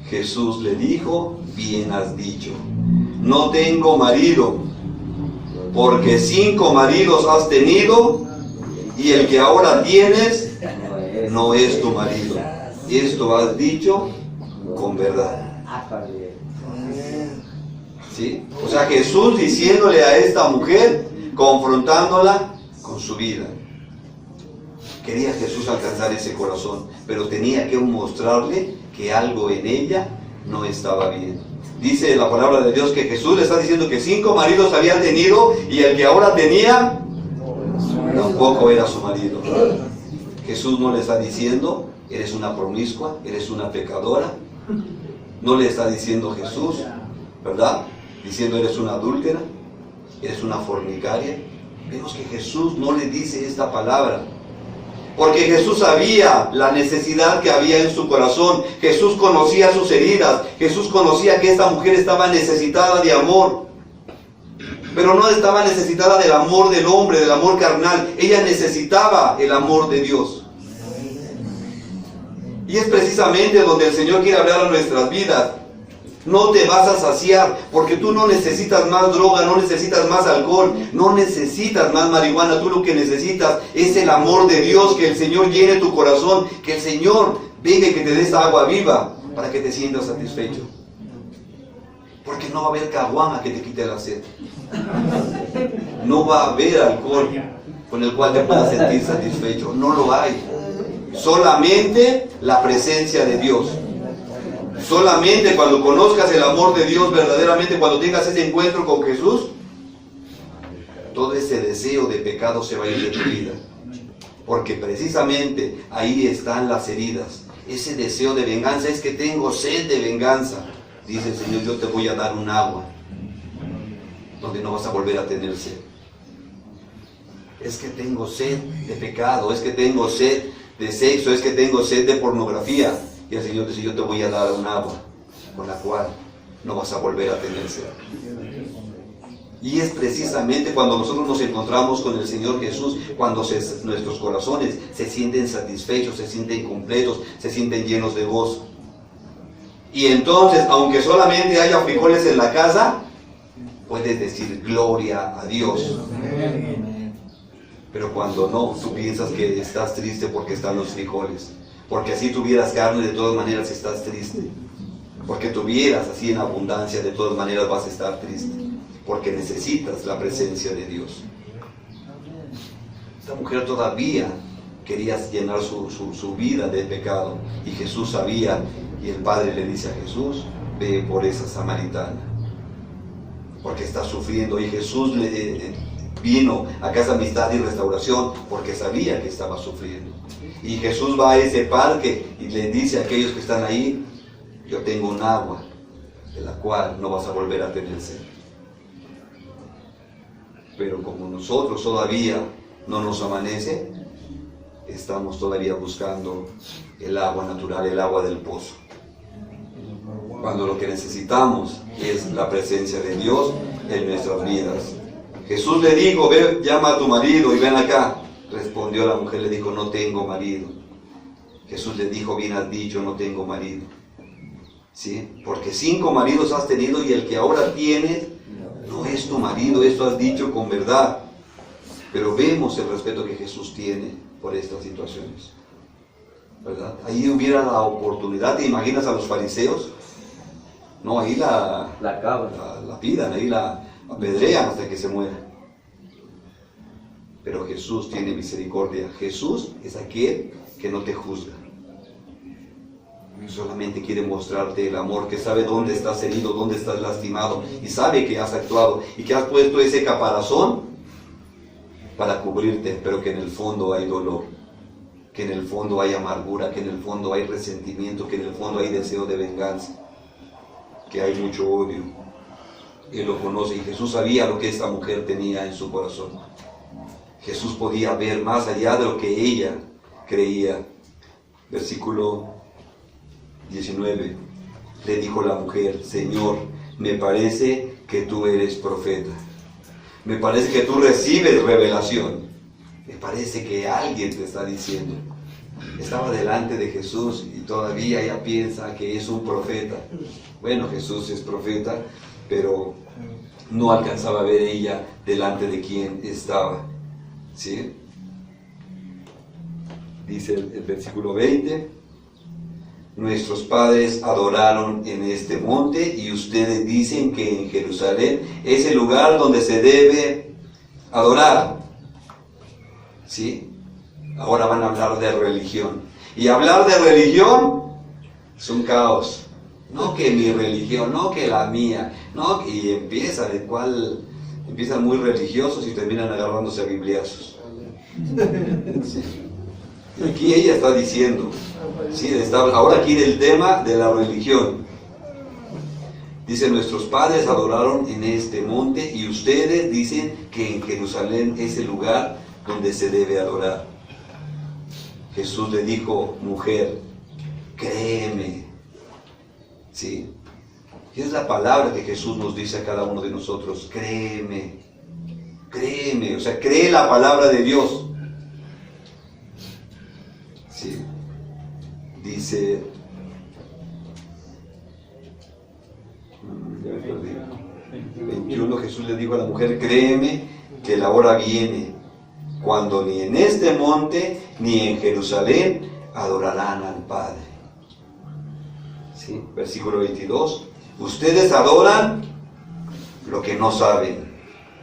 Jesús le dijo, bien has dicho, no tengo marido, porque 5 maridos has tenido, y el que ahora tienes no es tu marido. Esto has dicho con verdad. ¿Sí? O sea, Jesús diciéndole a esta mujer, confrontándola con su vida. Quería Jesús alcanzar ese corazón, pero tenía que mostrarle que algo en ella no estaba bien. Dice la palabra de Dios que Jesús le está diciendo que 5 maridos había tenido y el que ahora tenía tampoco era su marido. Jesús no le está diciendo, eres una promiscua, eres una pecadora. No le está diciendo Jesús, ¿verdad? Diciendo, eres una adúltera, eres una fornicaria. Vemos que Jesús no le dice esta palabra, porque Jesús sabía la necesidad que había en su corazón. Jesús conocía sus heridas. Jesús conocía que esta mujer estaba necesitada de amor. Pero no estaba necesitada del amor del hombre, del amor carnal. Ella necesitaba el amor de Dios. Y es precisamente donde el Señor quiere hablar a nuestras vidas. No te vas a saciar, porque tú no necesitas más droga, no necesitas más alcohol, no necesitas más marihuana. Tú lo que necesitas es el amor de Dios, que el Señor llene tu corazón, que el Señor venga y que te dé esa agua viva para que te sientas satisfecho. Porque no va a haber caguama que te quite la sed. No va a haber alcohol con el cual te puedas sentir satisfecho. No lo hay. Solamente la presencia de Dios. Solamente cuando conozcas el amor de Dios verdaderamente, cuando tengas ese encuentro con Jesús, todo ese deseo de pecado se va a ir de tu vida. Porque precisamente ahí están las heridas. Ese deseo de venganza, es que tengo sed de venganza. Dice el Señor, yo te voy a dar un agua donde no vas a volver a tener sed. Es que tengo sed de pecado, es que tengo sed de sexo, es que tengo sed de pornografía. Y el Señor dice, yo te voy a dar un agua con la cual no vas a volver a tener sed. Y es precisamente cuando nosotros nos encontramos con el Señor Jesús, cuando nuestros corazones se sienten satisfechos, se sienten completos, se sienten llenos de gozo. Y entonces, aunque solamente haya frijoles en la casa, puedes decir gloria a Dios. Pero cuando no, tú piensas que estás triste porque están los frijoles. Porque así tuvieras carne, de todas maneras estás triste. Porque tuvieras así en abundancia, de todas maneras vas a estar triste. Porque necesitas la presencia de Dios. Esta mujer todavía quería llenar su vida de pecado. Y Jesús sabía, y el Padre le dice a Jesús, ve por esa samaritana. Porque está sufriendo. Y Jesús vino a casa de amistad y restauración porque sabía que estaba sufriendo. Y Jesús va a ese parque y le dice a aquellos que están ahí, yo tengo un agua de la cual no vas a volver a tener sed. Pero como nosotros todavía no nos amanece, estamos todavía buscando el agua natural, el agua del pozo. Cuando lo que necesitamos es la presencia de Dios en nuestras vidas. Jesús le dijo, ve, llama a tu marido y ven acá. Respondió la mujer, le dijo, no tengo marido. Jesús le dijo, bien has dicho, no tengo marido. ¿Sí? Porque 5 maridos has tenido y el que ahora tienes no es tu marido. Esto has dicho con verdad. Pero vemos el respeto que Jesús tiene por estas situaciones, ¿verdad? Ahí hubiera la oportunidad. ¿Te imaginas a los fariseos? No, ahí la pidan, ahí la apedrean hasta que se muera. Pero Jesús tiene misericordia. Jesús es aquel que no te juzga. Solamente quiere mostrarte el amor, que sabe dónde estás herido, dónde estás lastimado, y sabe que has actuado y que has puesto ese caparazón para cubrirte, pero que en el fondo hay dolor, que en el fondo hay amargura, que en el fondo hay resentimiento, que en el fondo hay deseo de venganza, que hay mucho odio. Él lo conoce, y Jesús sabía lo que esta mujer tenía en su corazón. Jesús podía ver más allá de lo que ella creía. Versículo 19, le dijo la mujer: Señor, me parece que tú eres profeta. Me parece que tú recibes revelación. Me parece que alguien te está diciendo. Estaba delante de Jesús y todavía ella piensa que es un profeta. Bueno, Jesús es profeta, pero no alcanzaba a ver ella delante de quién estaba. ¿Sí? Dice el versículo 20: Nuestros padres adoraron en este monte y ustedes dicen que en Jerusalén es el lugar donde se debe adorar. ¿Sí? Ahora van a hablar de religión. Y hablar de religión es un caos. No que mi religión, no que la mía, no, y empiezan muy religiosos y terminan agarrándose a bibliazos. ¿Sí? Aquí ella está diciendo, ¿sí? Ahora quiere el tema de la religión. Dice: nuestros padres adoraron en este monte y ustedes dicen que en Jerusalén es el lugar donde se debe adorar. Jesús le dijo: mujer, créeme. ¿Sí? Y es la palabra que Jesús nos dice a cada uno de nosotros: créeme, créeme, o sea, cree la palabra de Dios. Sí. Dice, ya me perdí. 21, Jesús le dijo a la mujer: créeme que la hora viene cuando ni en este monte ni en Jerusalén adorarán al Padre. ¿Sí? Versículo 22, ustedes adoran lo que no saben,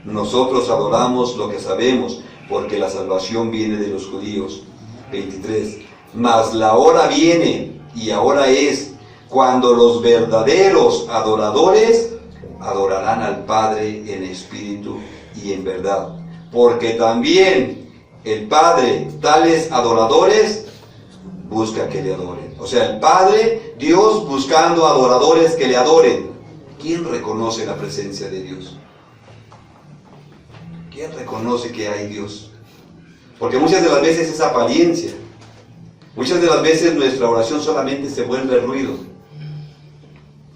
nosotros adoramos lo que sabemos, porque la salvación viene de los judíos. 23, mas la hora viene, y ahora es, cuando los verdaderos adoradores adorarán al Padre en espíritu y en verdad, porque también el Padre tales adoradores busca que le adoren. O sea, el Padre, Dios, buscando adoradores que le adoren. ¿Quién reconoce la presencia de Dios? ¿Quién reconoce que hay Dios? Porque muchas de las veces es apariencia. Muchas de las veces nuestra oración solamente se vuelve ruido.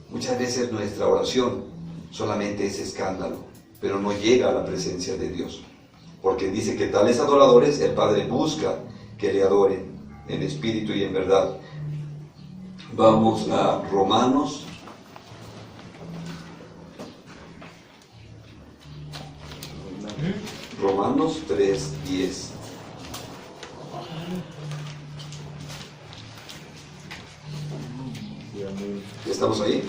Muchas veces nuestra oración solamente es escándalo, pero no llega a la presencia de Dios. Porque dice que tales adoradores el Padre busca que le adoren en espíritu y en verdad. Vamos a Romanos. Romanos 3:10. ¿Estamos ahí?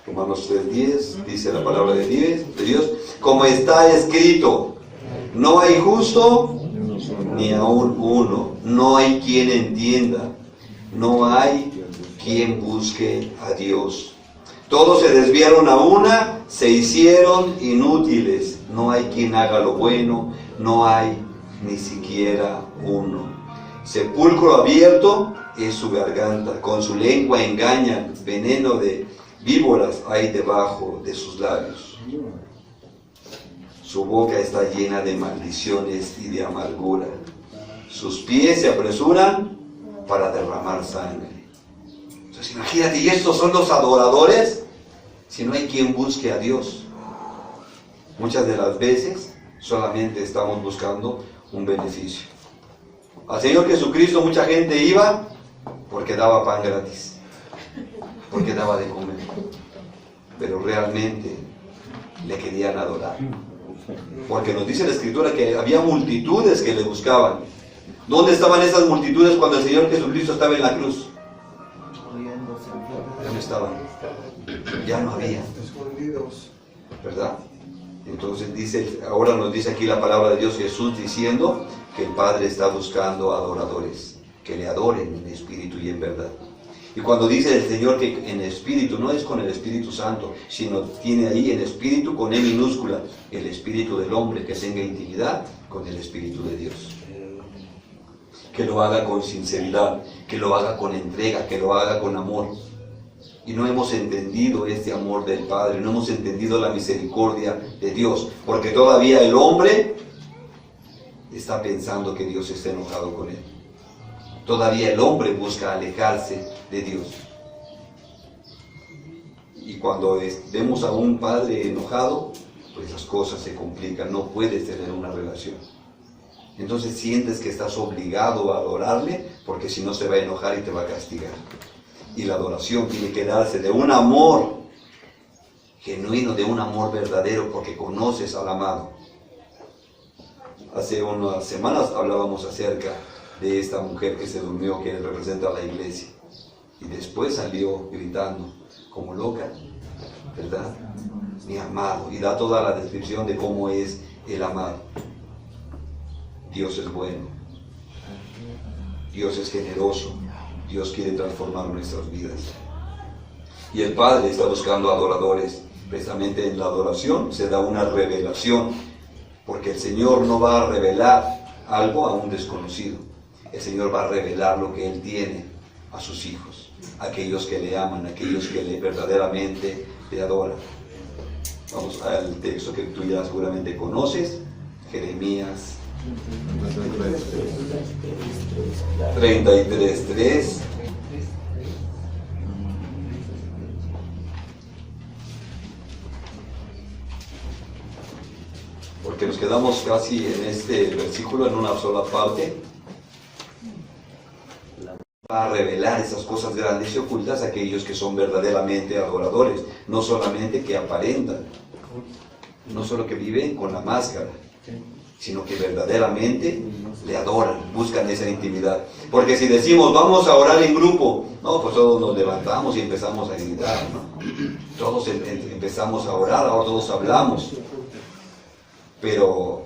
Romanos 3:10 dice la palabra de Dios: como está escrito, no hay justo ni aún uno, no hay quien entienda, no hay quien busque a Dios. Todos se desviaron a una, se hicieron inútiles, no hay quien haga lo bueno, no hay ni siquiera uno. Sepulcro abierto es su garganta, con su lengua engañan, veneno de víboras hay debajo de sus labios. Su boca está llena de maldiciones y de amargura. Sus pies se apresuran para derramar sangre. Entonces imagínate, ¿y estos son los adoradores? Si no hay quien busque a Dios. Muchas de las veces solamente estamos buscando un beneficio. Al Señor Jesucristo mucha gente iba porque daba pan gratis, porque daba de comer, pero realmente le querían adorar. Porque nos dice la Escritura que había multitudes que le buscaban. ¿Dónde estaban esas multitudes cuando el Señor Jesucristo estaba en la cruz? ¿Dónde estaban? Ya no había, ¿verdad? Entonces dice, ahora nos dice aquí la palabra de Dios, Jesús diciendo que el Padre está buscando adoradores, que le adoren en espíritu y en verdad. Y cuando dice el Señor que en espíritu, no es con el Espíritu Santo, sino tiene ahí en espíritu con E minúscula, el espíritu del hombre, que tenga intimidad con el Espíritu de Dios. Que lo haga con sinceridad, que lo haga con entrega, que lo haga con amor. Y no hemos entendido este amor del Padre, no hemos entendido la misericordia de Dios, porque todavía el hombre está pensando que Dios está enojado con él. Todavía el hombre busca alejarse de Dios. Y cuando vemos a un padre enojado, pues las cosas se complican, no puedes tener una relación. Entonces sientes que estás obligado a adorarle, porque si no se va a enojar y te va a castigar. Y la adoración tiene que darse de un amor genuino, de un amor verdadero, porque conoces al amado. Hace unas semanas hablábamos acerca de esta mujer que se durmió, que representa a la iglesia. Y después salió gritando como loca, ¿verdad? Mi amado. Y da toda la descripción de cómo es el amado. Dios es bueno. Dios es generoso. Dios quiere transformar nuestras vidas. Y el Padre está buscando adoradores. Precisamente en la adoración se da una revelación. Porque el Señor no va a revelar algo a un desconocido. El Señor va a revelar lo que Él tiene a sus hijos, aquellos que le aman, aquellos que verdaderamente le adoran. Vamos al texto que tú ya seguramente conoces, Jeremías 33:3. Porque nos quedamos casi en este versículo en una sola parte. Va a revelar esas cosas grandes y ocultas a aquellos que son verdaderamente adoradores, no solamente que aparentan, no solo que viven con la máscara, sino que verdaderamente le adoran, buscan esa intimidad. Porque si decimos, vamos a orar en grupo, no, pues todos nos levantamos y empezamos a gritar, ¿no? Todos empezamos a orar, ahora todos hablamos. Pero,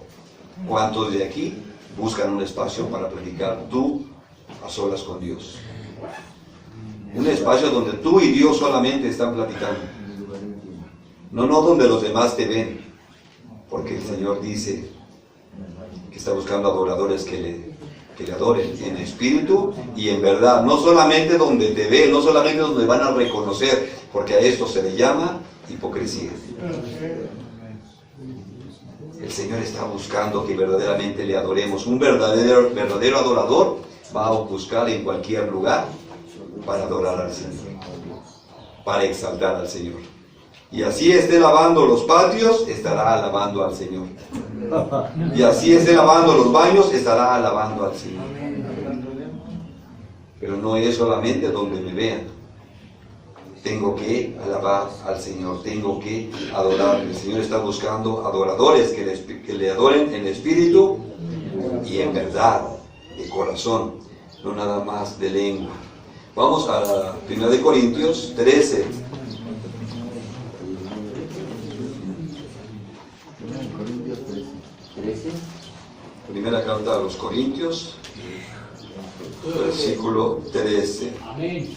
¿cuántos de aquí buscan un espacio para platicar tú a solas con Dios? Un espacio donde tú y Dios solamente están platicando. No donde los demás te ven. Porque el Señor dice que está buscando adoradores que le adoren en espíritu y en verdad. No solamente donde te ven, no solamente donde van a reconocer, porque a esto se le llama hipocresía. El Señor está buscando que verdaderamente le adoremos. Un verdadero adorador va a buscar en cualquier lugar para adorar al Señor, para exaltar al Señor. Y así esté lavando los patios, estará alabando al Señor. Y así esté lavando los baños, estará alabando al Señor. Pero no es solamente donde me vean. Tengo que alabar al Señor, tengo que adorar. El Señor está buscando adoradores que le adoren en espíritu y en verdad, de corazón, no nada más de lengua. Vamos a 1 Corintios 13. Primera carta a los Corintios, versículo 13.
Amén.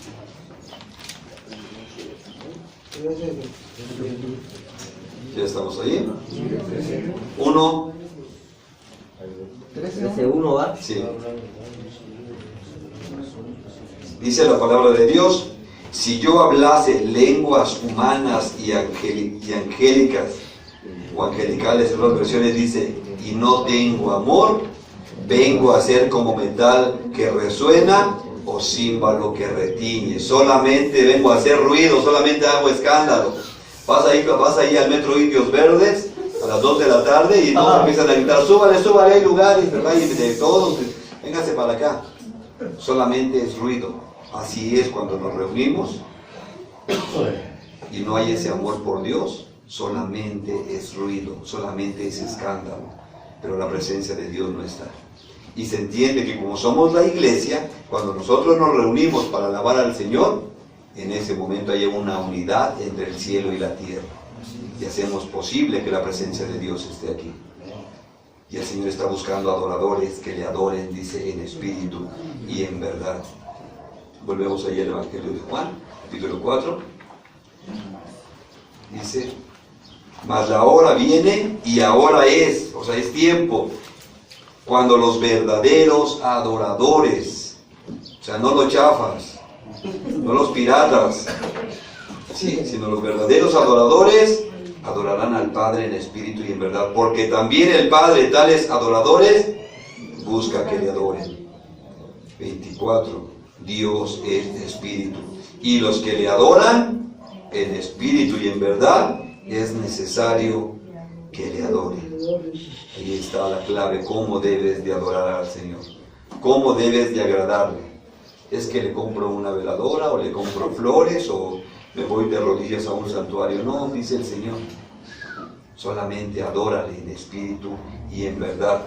Ya estamos ahí. 1.
13:1 va.
Sí. Dice la palabra de Dios: si yo hablase lenguas humanas y angélicas, o angelicales en otras versiones dice, y no tengo amor, vengo a ser como metal que resuena o címbalo que retiñe. Solamente vengo a hacer ruido, solamente hago escándalo. Vas ahí al Metro Indios Verdes a las 2 de la tarde y todos empiezan a gritar, súbale, hay lugares, ¿verdad? Y de todos, véngase para acá. Solamente es ruido. Así es cuando nos reunimos y no hay ese amor por Dios. solamente es ruido, solamente es escándalo, pero la presencia de Dios no está. Y se entiende que como somos la iglesia, cuando nosotros nos reunimos para alabar al Señor, en ese momento hay una unidad entre el cielo y la tierra. Y hacemos posible que la presencia de Dios esté aquí. Y el Señor está buscando adoradores que le adoren, dice, en espíritu y en verdad. Volvemos allá al Evangelio de Juan, capítulo 4. Dice, mas la hora viene y ahora es, o sea, es tiempo, cuando los verdaderos adoradores, o sea, no los chafas, no los piratas, sí, sino los verdaderos adoradores, adorarán al Padre en espíritu y en verdad, porque también el Padre tales adoradores busca que le adoren. 24. Dios es espíritu, y los que le adoran en espíritu y en verdad es necesario que le adoren. Ahí está la clave, cómo debes de adorar al Señor, cómo debes de agradarle. ¿Es que le compro una veladora o le compro flores o me voy de rodillas a un santuario? No, dice el Señor, solamente adórale en espíritu y en verdad.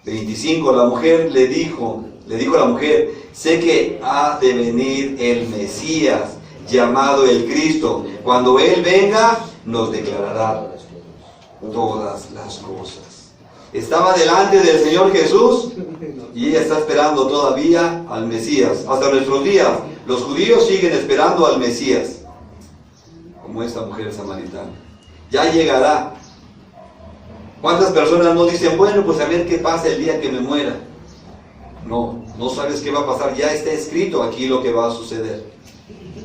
25. La mujer le dijo a la mujer, sé que ha de venir el Mesías, llamado el Cristo. Cuando Él venga, nos declarará todas las cosas. Estaba delante del Señor Jesús y ella está esperando todavía al Mesías. Hasta nuestros días, los judíos siguen esperando al Mesías, como esta mujer samaritana. Ya llegará. ¿Cuántas personas no dicen, bueno, pues a ver qué pasa el día que me muera? No, no sabes qué va a pasar. Ya está escrito aquí lo que va a suceder.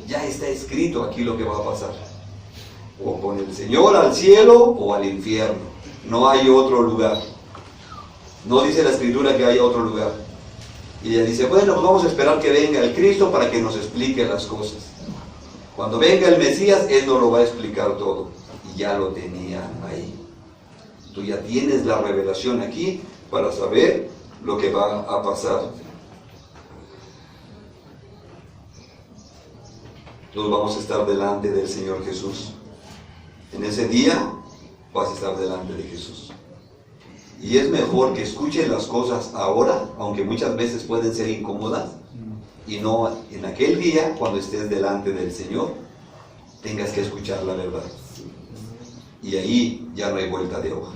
Ya está escrito aquí lo que va a pasar. O con el Señor al cielo o al infierno. No hay otro lugar. No dice la Escritura que haya otro lugar. Y ella dice, bueno, pues vamos a esperar que venga el Cristo para que nos explique las cosas. Cuando venga el Mesías, Él nos lo va a explicar todo. Y ya lo tenía ahí. Tú ya tienes la revelación aquí para saber lo que va a pasar. Nos vamos a estar delante del Señor Jesús. En ese día vas a estar delante de Jesús. Y es mejor que escuches las cosas ahora, aunque muchas veces pueden ser incómodas, y no en aquel día, cuando estés delante del Señor, tengas que escuchar la verdad. Y ahí ya no hay vuelta de hoja.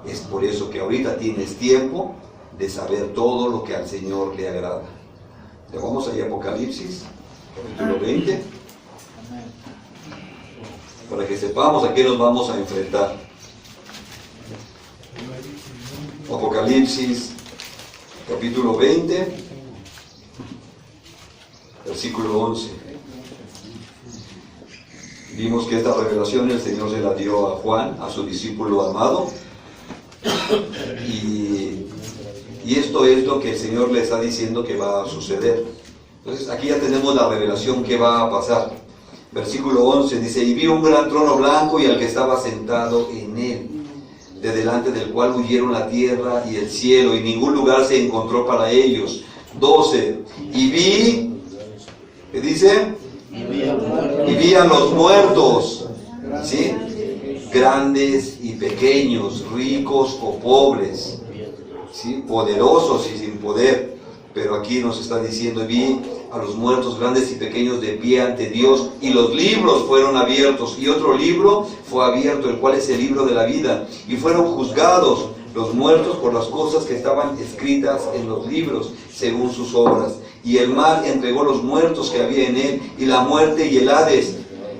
Es por eso que ahorita tienes tiempo de saber todo lo que al Señor le agrada. Le vamos a Apocalipsis, capítulo 20, para que sepamos a qué nos vamos a enfrentar. Apocalipsis, capítulo 20, versículo 11. Vimos que esta revelación el Señor se la dio a Juan, a su discípulo amado. Y esto es lo que el Señor le está diciendo que va a suceder. Entonces aquí ya tenemos la revelación que va a pasar. Versículo 11 dice, y vi un gran trono blanco y al que estaba sentado en él, de delante del cual huyeron la tierra y el cielo, y ningún lugar se encontró para ellos. 12. Y vi, ¿qué dice? Y vi a los muertos, ¿sí? Grandes y pequeños, ricos o pobres, ¿sí? Poderosos y sin poder. Pero aquí nos está diciendo, vi a los muertos grandes y pequeños de pie ante Dios, y los libros fueron abiertos, y otro libro fue abierto, el cual es el libro de la vida, y fueron juzgados los muertos por las cosas que estaban escritas en los libros, según sus obras. Y el mar entregó los muertos que había en él, y la muerte y el Hades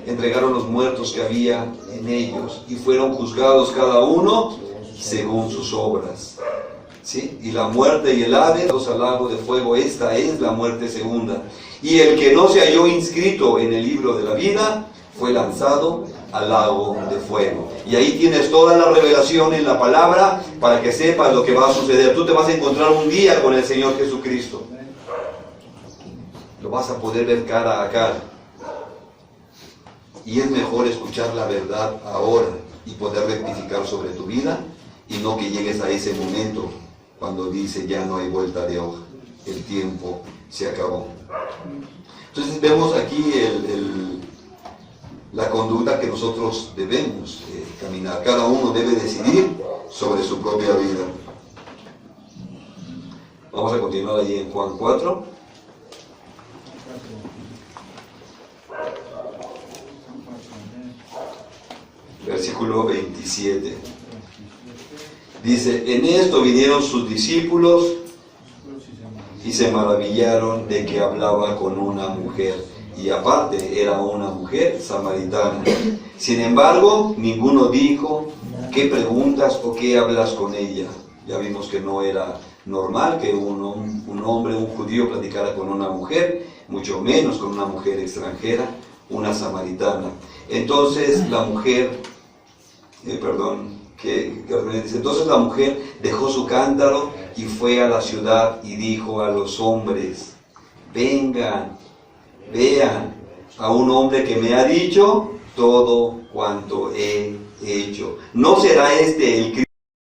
entregaron los muertos que había en ellos, y fueron juzgados cada uno según sus obras. ¿Sí? Y la muerte y el Hades al lago de fuego. Esta es la muerte segunda. Y el que no se halló inscrito en el libro de la vida fue lanzado al lago de fuego. Y ahí tienes toda la revelación en la palabra para que sepas lo que va a suceder. Tú te vas a encontrar un día con el Señor Jesucristo. Lo vas a poder ver cara a cara. Y es mejor escuchar la verdad ahora y poder rectificar sobre tu vida, y no que llegues a ese momento cuando dice ya no hay vuelta de hoja, el tiempo se acabó. Entonces vemos aquí la conducta que nosotros debemos caminar. Cada uno debe decidir sobre su propia vida. Vamos a continuar allí en Juan 4. Versículo 27. Dice, en esto vinieron sus discípulos y se maravillaron de que hablaba con una mujer. Y aparte era una mujer samaritana. Sin embargo, ninguno dijo, ¿qué preguntas o qué hablas con ella? Ya vimos que no era normal que un hombre, un judío, platicara con una mujer, mucho menos con una mujer extranjera, una samaritana. Entonces la mujer, entonces la mujer dejó su cántaro y fue a la ciudad y dijo a los hombres, vengan, vean a un hombre que me ha dicho todo cuanto he hecho. ¿No será este el Cristo?